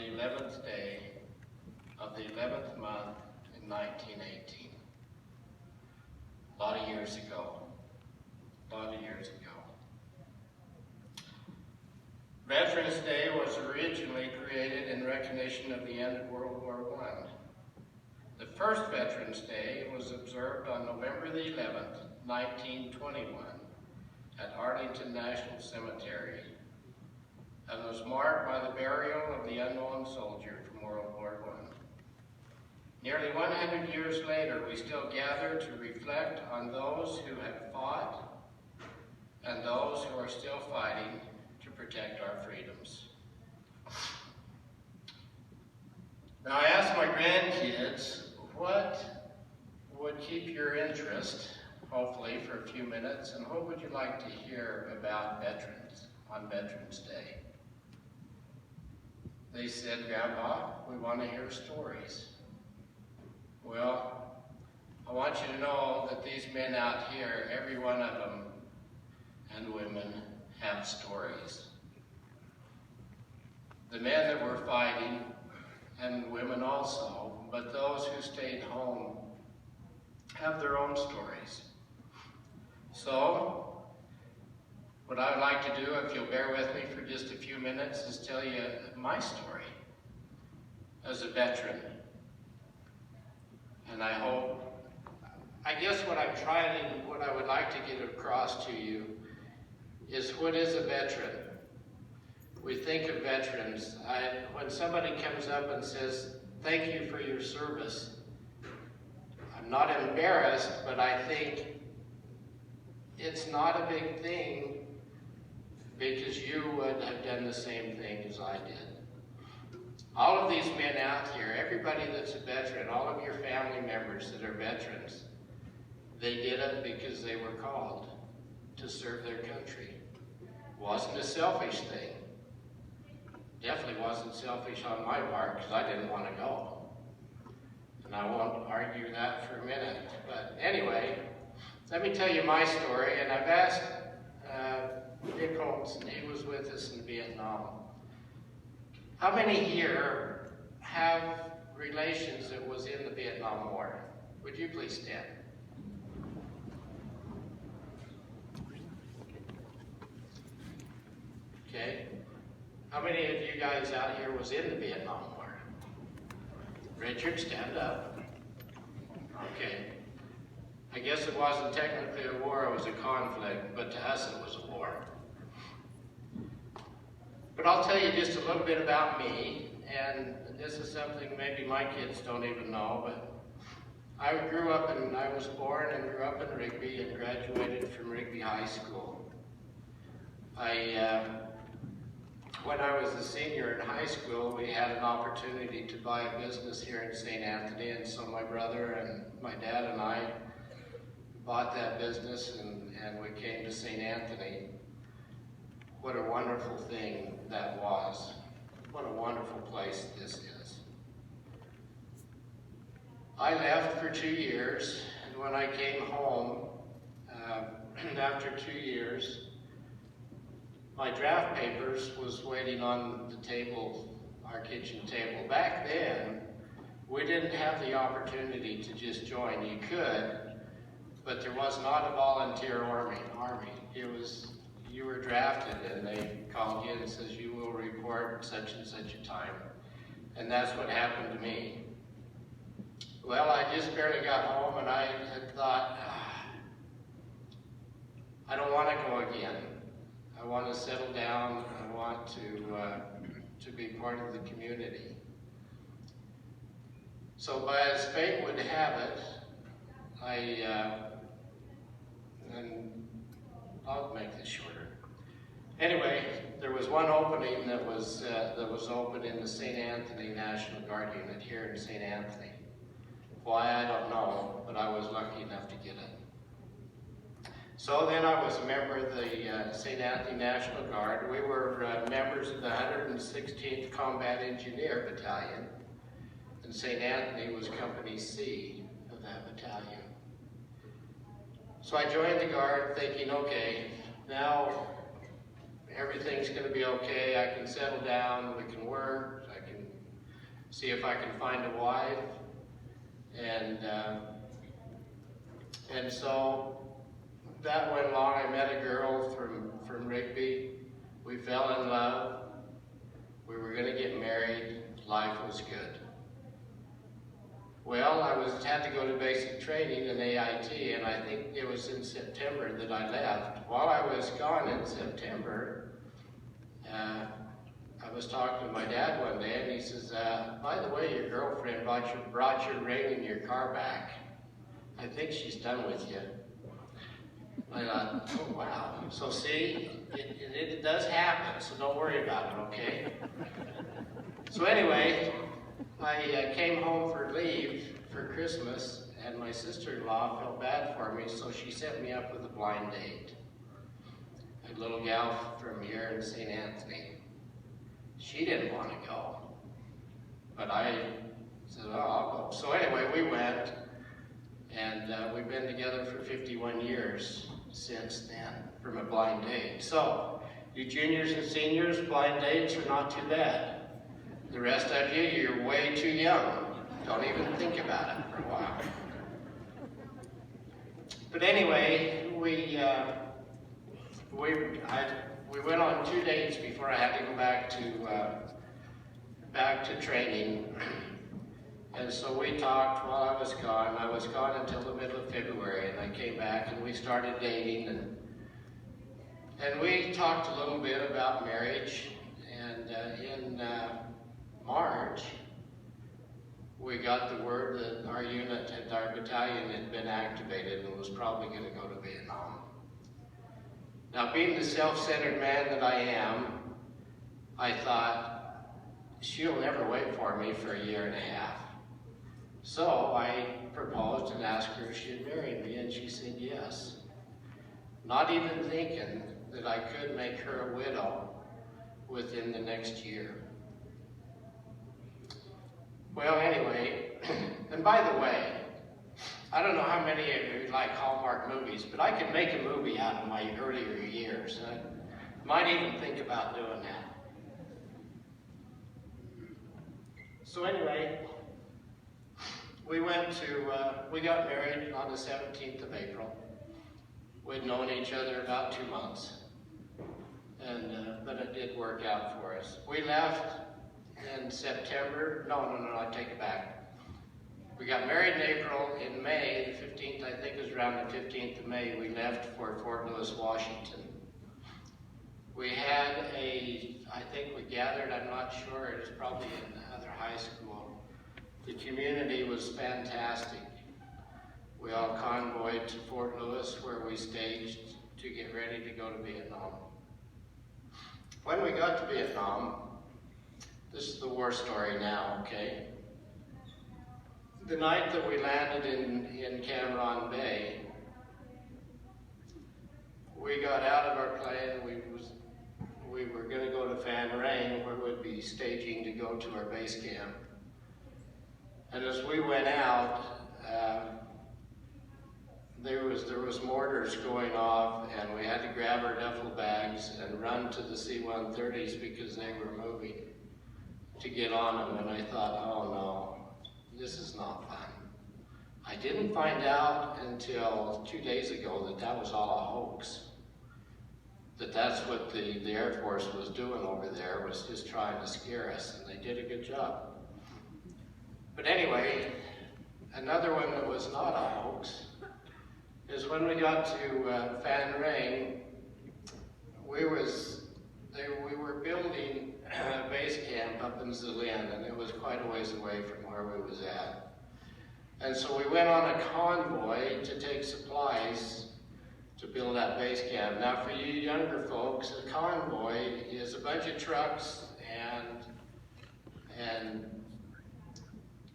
the 11th day of the 11th month in 1918. A lot of years ago. Veterans Day was originally created in recognition of the end of World War I. The first Veterans Day was observed on November the 11th, 1921 at Arlington National Cemetery and was marked by the burial of the unknown soldier from World War I. Nearly 100 years later, we still gather to reflect on those who have fought and those who are still fighting to protect our freedoms. Now, I asked my grandkids, what would keep your interest, hopefully for a few minutes, and what would you like to hear about veterans on Veterans Day? They said, Grandpa, we want to hear stories. Well, I want you to know that these men out here, every one of them, and women, have stories. The men that were fighting, and women also, but those who stayed home have their own stories. So, what I would like to do, if you'll bear with me for just a few minutes, is tell you my story as a veteran. And I guess what I would like to get across to you is what is a veteran? We think of veterans. When somebody comes up and says, thank you for your service, I'm not embarrassed, but I think it's not a big thing because you would have done the same thing as I did. All of these men out here, everybody that's a veteran, all of your family members that are veterans, they did it because they were called to serve their country. It wasn't a selfish thing. Definitely wasn't selfish on my part because I didn't want to go. And I won't argue that for a minute. But anyway, let me tell you my story. And I've asked Dick Holtz, and he was with us in Vietnam. How many here have relations that was in the Vietnam War? Would you please stand? Okay. How many of you guys out here was in the Vietnam War? Richard, stand up. Okay. I guess it wasn't technically a war, it was a conflict, but to us it was a war. But I'll tell you just a little bit about me, and this is something maybe my kids don't even know, but I was born and grew up in Rigby and graduated from Rigby High School. When I was a senior in high school, we had an opportunity to buy a business here in St. Anthony, and so my brother and my dad and I bought that business and we came to St. Anthony. What a wonderful thing that was. What a wonderful place this is. I left for 2 years, and when I came home, after 2 years, my draft papers was waiting on the table, our kitchen table. Back then, we didn't have the opportunity to just join. You could, but there was not a volunteer army. You were drafted, and they called you and says, you will report such and such a time. And that's what happened to me. Well, I just barely got home, and I had thought, I don't want to go again. I want to settle down. I want to be part of the community. So, as fate would have it, and I'll make this shorter. Anyway, there was one opening that was open in the St. Anthony National Guard unit here in St. Anthony. Why, I don't know, but I was lucky enough to get it. So then I was a member of the St. Anthony National Guard. We were members of the 116th Combat Engineer Battalion, and St. Anthony was Company C of that battalion. So I joined the Guard thinking, okay, now everything's going to be okay. I can settle down, we can work, I can see if I can find a wife. And so that went along. I met a girl from Rigby. We fell in love. We were going to get married. Life was good. Well, I had to go to basic training in AIT, and I think it was in September that I left. While I was gone in September, I was talking to my dad one day, and he says, by the way, your girlfriend brought your ring and your car back. I think she's done with you. I thought, oh wow. So see, it does happen, so don't worry about it, okay? So anyway, I came home for leave for Christmas, and my sister-in-law felt bad for me, so she set me up with a blind date. A little gal from here in St. Anthony. She didn't want to go, but I said, oh, I'll go. So anyway, we went, and we've been together for 51 years since then, from a blind date. So, you juniors and seniors, blind dates are not too bad. The rest of you, you're way too young. Don't even think about it for a while. But anyway, we went on 2 dates before I had to go back to training. And so we talked while I was gone. I was gone until the middle of February, and I came back and we started dating. And we talked a little bit about marriage. And in March, we got the word that our unit and our battalion had been activated and was probably going to go to Vietnam. Now, being the self-centered man that I am, I thought, she'll never wait for me for a year and a half. So I proposed and asked her if she'd marry me, and she said yes. Not even thinking that I could make her a widow within the next year. Well, anyway, and by the way, I don't know how many of you like Hallmark movies, but I could make a movie out of my earlier years. I might even think about doing that. So anyway, we got married on the 17th of April. We'd known each other about 2 months, but it did work out for us. We left in September. No, I take it back. We got married in April. In May, the 15th, I think it was around the 15th of May, we left for Fort Lewis, Washington. We had I think we gathered, I'm not sure, it was probably in another high school. The community was fantastic. We all convoyed to Fort Lewis, where we staged to get ready to go to Vietnam. When we got to Vietnam, this is the war story now, okay? The night that we landed in Cam Ranh Bay, we got out of our plane. We were going to go to Phan Rang, where we'd be staging to go to our base camp. And as we went out, there was mortars going off, and we had to grab our duffel bags and run to the C-130s because they were moving to get on them. And I thought, oh no, this is not fun. I didn't find out until 2 days ago that that was all a hoax. That's what the Air Force was doing over there, was just trying to scare us, and they did a good job. But anyway, another one that was not a hoax is when we got to Phan Rang, we were building a base camp up in Zilin, and it was quite a ways away from where we was at. And so we went on a convoy to take supplies to build that base camp. Now, for you younger folks, a convoy is a bunch of trucks and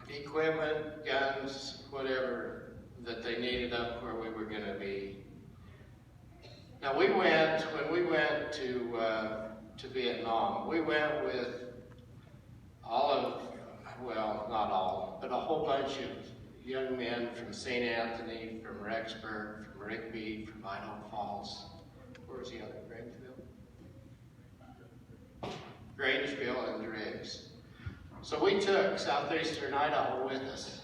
equipment, guns, whatever that they needed up where we were going to be. Now, when we went to Vietnam, we went with not all, but a whole bunch of young men from St. Anthony, from Rexburg, from Rigby, from Idaho Falls. Where's the other? Grangeville and Driggs. So we took southeastern Idaho with us.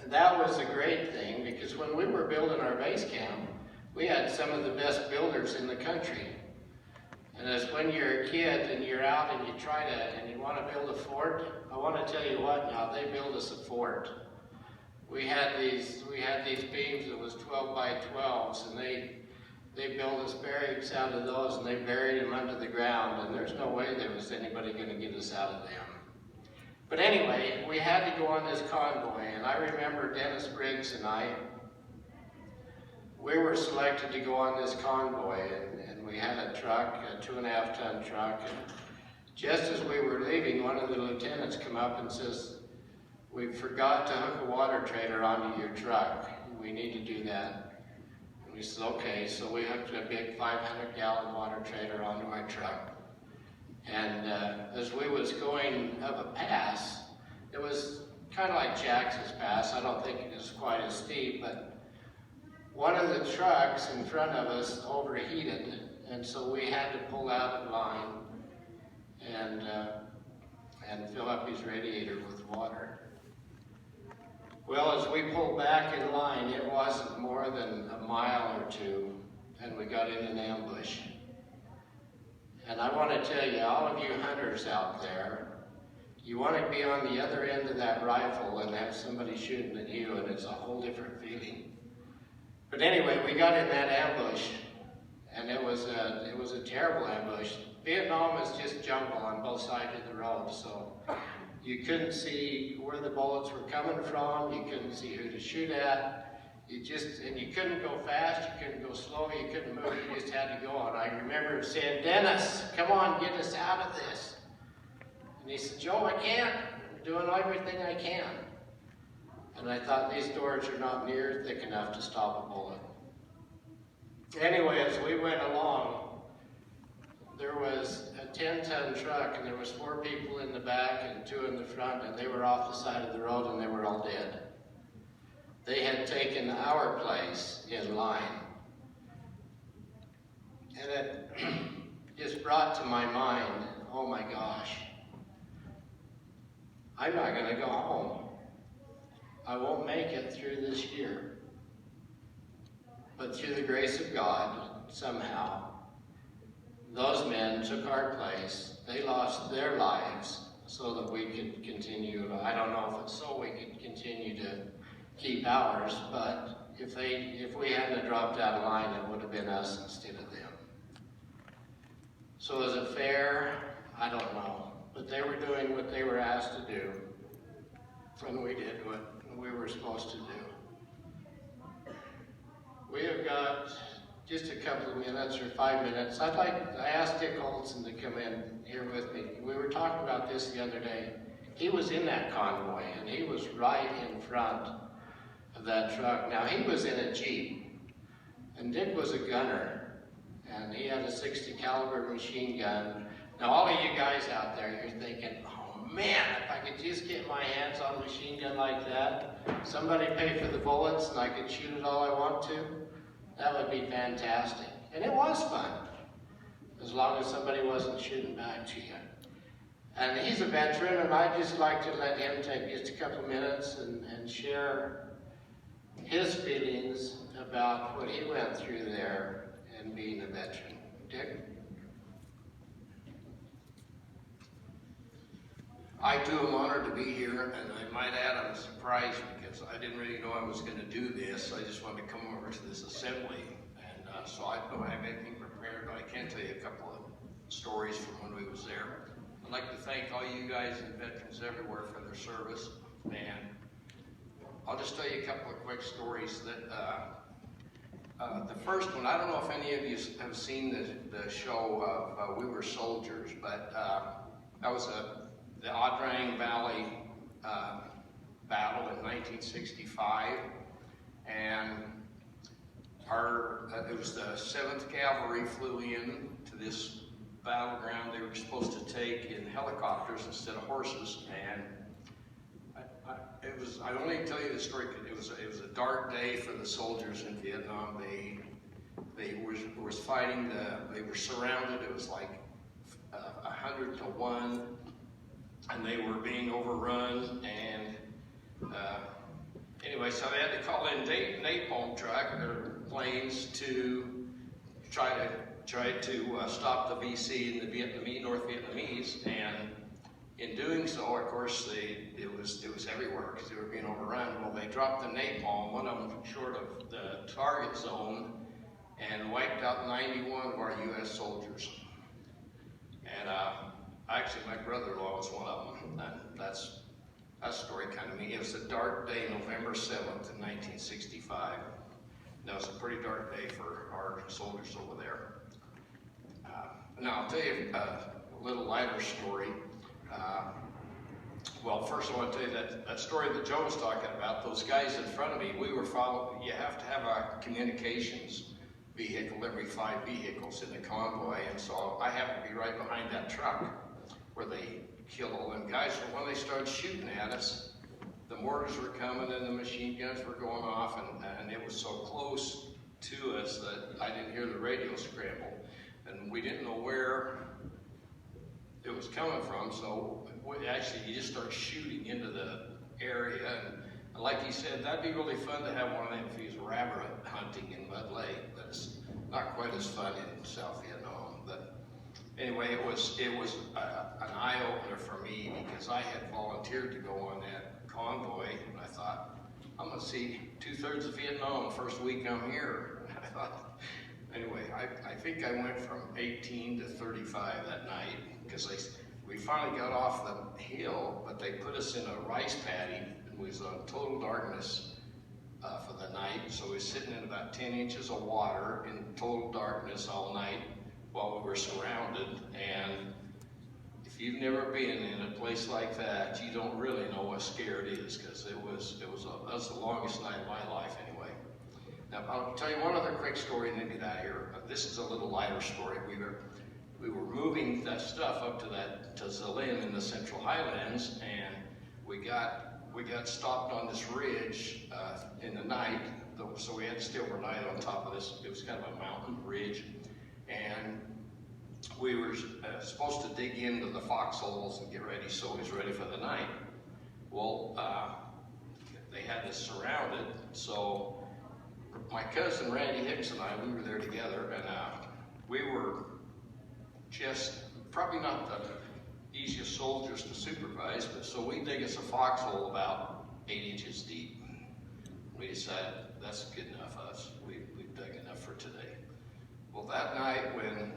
And that was a great thing because when we were building our base camp, we had some of the best builders in the country. And as when you're a kid and you're out and you try to, and you want to build a fort, I want to tell you what now, they built us a fort. We had these beams that was 12 by 12s, and they built us barracks out of those, and they buried them under the ground, and there's no way there was anybody going to get us out of them. But anyway, we had to go on this convoy, and I remember Dennis Briggs and I, we were selected to go on this convoy, and we had a truck, a 2.5-ton truck, and just as we were leaving, one of the lieutenants come up and says, "We forgot to hook a water trailer onto your truck. We need to do that." And we said, okay, so we hooked a big 500-gallon water trailer onto our truck. And as we was going up a pass, it was kind of like Jackson's Pass. I don't think it was quite as steep, but one of the trucks in front of us overheated, and so we had to pull out of line and fill up his radiator with water. Well, as we pulled back in line, it wasn't more than a mile or two, and we got in an ambush. And I want to tell you, all of you hunters out there, you want to be on the other end of that rifle and have somebody shooting at you, and it's a whole different feeling. But anyway, we got in that ambush, and it was a terrible ambush. Vietnam is just jungle on both sides of the road, so you couldn't see where the bullets were coming from, you couldn't see who to shoot at, and you couldn't go fast, you couldn't go slow, you couldn't move, you just had to go. And I remember saying, "Dennis, come on, get us out of this." And he said, "Joe, I can't. I'm doing everything I can." And I thought, these doors are not near thick enough to stop a bullet. Anyway, as we went along, there was a 10-ton truck, and there was 4 people in the back and 2 in the front, and they were off the side of the road, and they were all dead. They had taken our place in line. And it just brought to my mind, oh my gosh, I'm not going to go home. I won't make it through this year. But through the grace of God, somehow, those men took our place. They lost their lives so that we could continue. I don't know if it's so we could continue to keep ours, but if we hadn't dropped out of line, it would have been us instead of them. So is it fair? I don't know. But they were doing what they were asked to do, and we did what we were supposed to do. We have got just a couple of minutes or 5 minutes. I asked Dick Olson to come in here with me. We were talking about this the other day. He was in that convoy, and he was right in front of that truck. Now, he was in a Jeep, and Dick was a gunner, and he had a 60 caliber machine gun. Now, all of you guys out there, you're thinking, oh man, if I could just get my hands on a machine gun like that, somebody pay for the bullets and I could shoot it all I want to, that would be fantastic. And it was fun, as long as somebody wasn't shooting back to you. And he's a veteran, and I'd just like to let him take just a couple minutes and share his feelings about what he went through there and being a veteran. Dick? I too am honored to be here, and I might add I'm surprised because I didn't really know I was going to do this. I just wanted to come over to this assembly, and so I don't have anything prepared, but I can tell you a couple of stories from when we was there. I'd like to thank all you guys and veterans everywhere for their service, and I'll just tell you a couple of quick stories. That the first one, I don't know if any of you have seen the show of We Were Soldiers, but that was the Audrang Valley battle in 1965, and it was the 7th Cavalry flew in to this battleground. They were supposed to take in helicopters instead of horses, and I only tell you the story because it was a dark day for the soldiers in Vietnam. They was fighting. They were surrounded. It was like 100 to 1. and they were being overrun, and anyway, so they had to call in napalm truck or planes to try to stop the VC and the North Vietnamese, and in doing so, of course, it was everywhere because they were being overrun. Well, they dropped the napalm, one of them short of the target zone, and wiped out 91 of our U.S. soldiers. And actually, my brother-in-law was one of them, and that story kind of mean. It was a dark day, November 7th, in 1965. That was a pretty dark day for our soldiers over there. Now, I'll tell you a little lighter story. Well, first I want to tell you that story that Joe was talking about, those guys in front of me, we were following. You have to have a communications vehicle, every 5 vehicles in the convoy, and so I happened to be right behind that truck where they killed all them guys. So when they started shooting at us, the mortars were coming and the machine guns were going off, and it was so close to us that I didn't hear the radio scramble, and we didn't know where it was coming from, so actually you just start shooting into the area, and like he said, that'd be really fun to have one of them if he was rabbit hunting in Mud Lake, but it's not quite as fun in South Vietnam. But anyway, it was an eye-opener for me because I had volunteered to go on that convoy, and I thought, I'm going to see 2/3 of Vietnam the first week I'm here. I thought, anyway, I think I went from 18 to 35 that night because we finally got off the hill, but they put us in a rice paddy. It was total darkness for the night, so we were sitting in about 10 inches of water in total darkness all night while we were surrounded. And if you've never been in a place like that, you don't really know what scared is, because that was the longest night of my life anyway. Now I'll tell you one other quick story and then get out of here. This is a little lighter story. We were moving that stuff up to Zalin in the Central Highlands, and we got stopped on this ridge in the night, so we had to stay overnight on top of this. It was kind of a mountain ridge, and we were supposed to dig into the foxholes and get ready, so we was ready for the night. Well, they had us surrounded, so my cousin Randy Hicks and I, we were there together, and we were just probably not the easiest soldiers to supervise, but so we dig us a foxhole about 8 inches deep. We decided that's good enough for us. We've dug enough for today. Well, that night when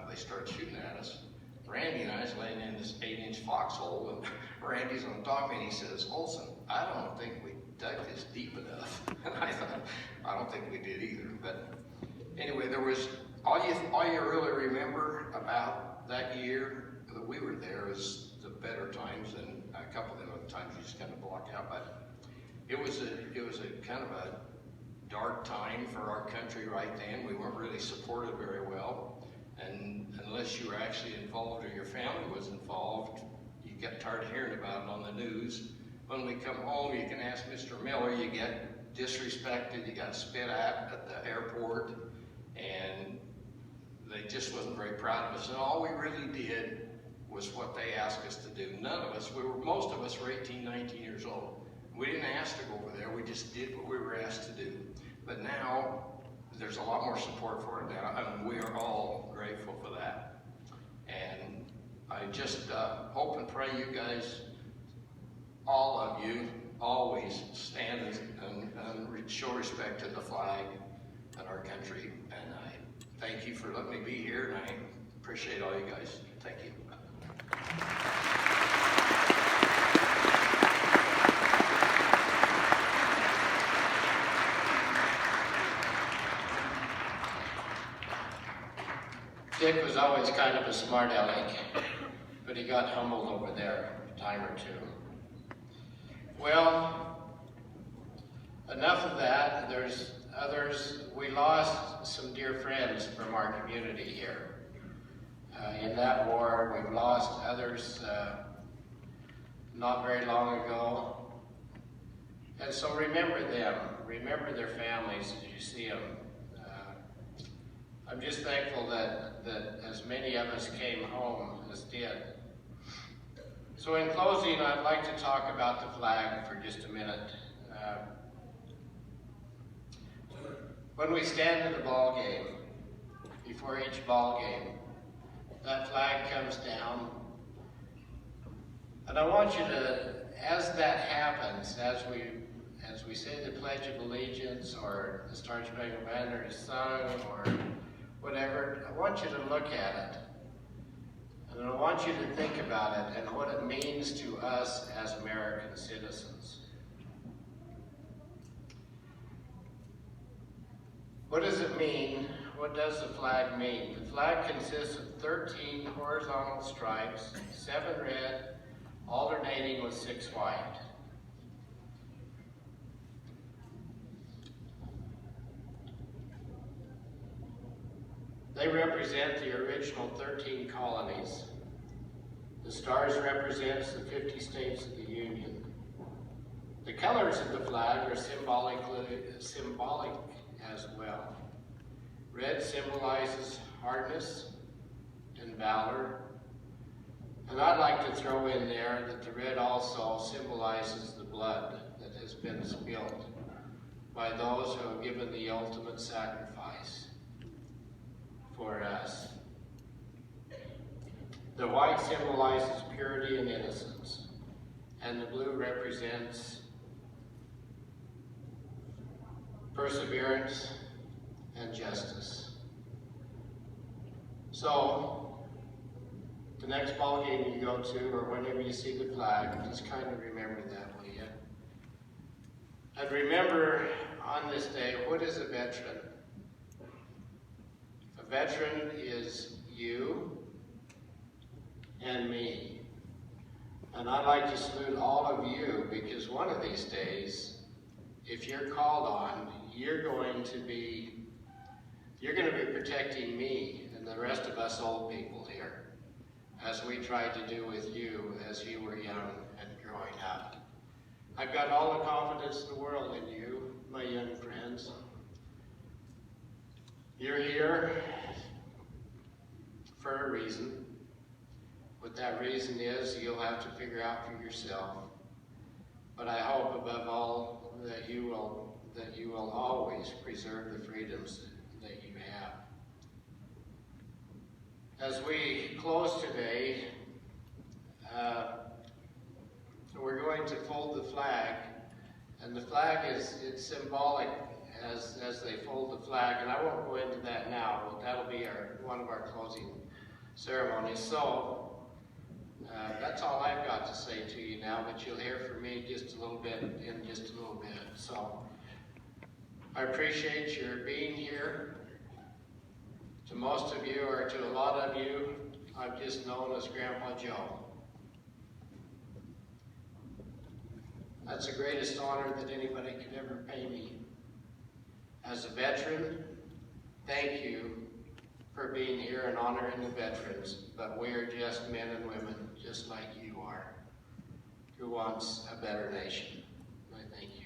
they started shooting at us, Randy and I was laying in this 8-inch foxhole, and Randy's on top of me and he says, "Olson, I don't think we dug this deep enough." And I thought, I don't think we did either. But anyway, there was all you really remember about that year that we were there is the better times, and a couple of the other times you just kind of block out. But it was a kind of a dark time for our country right then. We weren't really supported very well, and unless you were actually involved or your family was involved, you got tired of hearing about it on the news. When we come home, you can ask Mr. Miller, you get disrespected, you got spit at the airport, and they just wasn't very proud of us. And all we really did was what they asked us to do. Most of us were 18, 19 years old. We didn't ask to go over there, we just did what we were asked to do. But now, there's a lot more support for it now, and we are all grateful for that. And I just hope and pray you guys, all of you, always stand and show respect to the flag and our country. And I thank you for letting me be here, and I appreciate all you guys. Thank you. Dick was always kind of a smart aleck, but he got humbled over there a time or two. Well, enough of that. There's others. We lost some dear friends from our community here. In that war, we've lost others not very long ago. And so remember them, remember their families as you see them. I'm just thankful that as many of us came home as did. So in closing, I'd like to talk about the flag for just a minute. When we stand at the ball game, before each ball game, that flag comes down. And I want you to, as that happens, as we say the Pledge of Allegiance or the Star Spangled Banner is sung or whatever, I want you to look at it. And I want you to think about it and what it means to us as American citizens. What does it mean? What does the flag mean? The flag consists of 13 horizontal stripes, 7 red, alternating with 6 white. They represent the original 13 colonies. The stars represent the 50 states of the Union. The colors of the flag are symbolic as well. Red symbolizes hardness and valor. And I'd like to throw in there that the red also symbolizes the blood that has been spilled by those who have given the ultimate sacrifice for us. The white symbolizes purity and innocence, and the blue represents perseverance and justice. So, the next ball game you go to, or whenever you see the flag, just kind of remember that, will you? And remember on this day, what is a veteran? A veteran is you and me. And I'd like to salute all of you, because one of these days, if you're called on, you're going to be protecting me and the rest of us old people here, as we tried to do with you as you were young and growing up. I've got all the confidence in the world in you, my young friends. You're here for a reason. What that reason is, you'll have to figure out for yourself. But I hope above all that you will always preserve the freedoms that you have. As we close today, we're going to fold the flag, and the flag it's symbolic as they fold the flag, and I won't go into that now, but that'll be one of our closing ceremonies. So that's all I've got to say to you now, but you'll hear from me just a little bit in just a little bit. So I appreciate your being here. To most of you, or to a lot of you, I'm just known as Grandpa Joe. That's the greatest honor that anybody could ever pay me. As a veteran, thank you for being here and honoring the veterans, but we're just men and women, just like you are, who wants a better nation. I thank you.